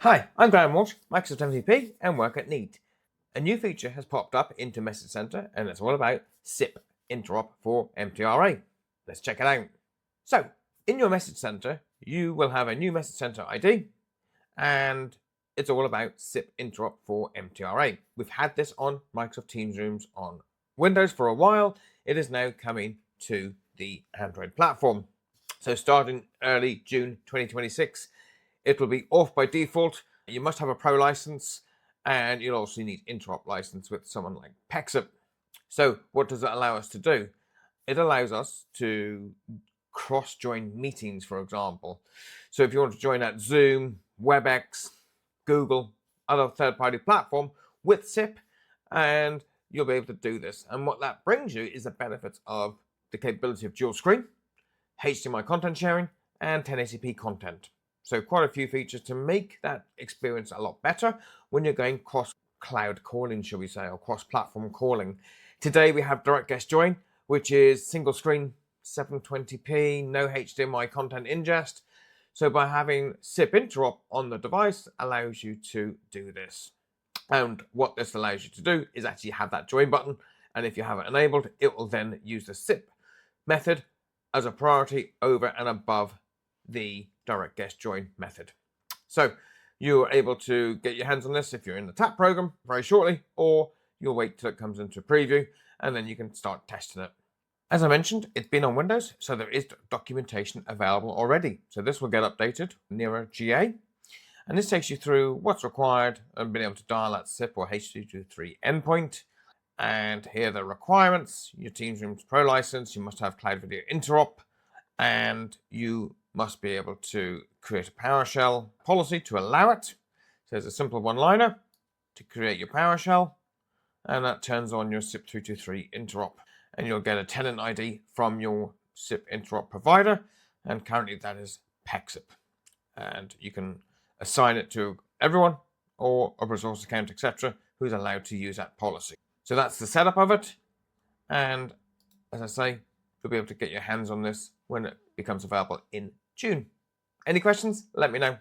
Hi, I'm Graham Walsh, Microsoft MVP and work at Need. A new feature has popped up into Message Center and it's all about SIP Interop for MTR-A. Let's check it out. So, in your Message Center, you will have a new Message Center ID and it's all about SIP Interop for MTR-A. We've had this on Microsoft Teams rooms on Windows for a while. It is now coming to the Android platform. So starting early June 2026, it will be off by default. You must have a Pro license and you'll also need Interop license with someone like PowerShell. So what does it allow us to do? It allows us to cross-join meetings, for example. So if you want to join at Zoom, WebEx, Google, other third-party platform with SIP, and you'll be able to do this. And what that brings you is the benefits of the capability of dual screen, HDMI content sharing, and 1080p content. So quite a few features to make that experience a lot better when you're going cross-cloud calling, shall we say, or cross-platform calling. Today we have direct guest join, which is single screen, 720p, no HDMI content ingest. So by having SIP Interop on the device allows you to do this. And what this allows you to do is actually have that join button. And if you have it enabled, it will then use the SIP method as a priority over and above the direct guest join method. So you're able to get your hands on this if you're in the TAP program very shortly, or you'll wait till it comes into preview and then you can start testing it. As I mentioned, it's been on Windows, so there is documentation available already. So this will get updated nearer GA. And this takes you through what's required and being able to dial that SIP or H.223 endpoint. And here are the requirements. Your Teams Rooms Pro license, you must have Cloud Video Interop, and you must be able to create a PowerShell policy to allow it. So there's a simple one-liner to create your PowerShell, and that turns on your SIP 223 Interop. And you'll get a tenant ID from your SIP Interop provider, and currently that is PowerShell. And you can assign it to everyone or a resource account, etc., who's allowed to use that policy. So that's the setup of it. And as I say, you'll be able to get your hands on this when it becomes available in June. Any questions? Let me know.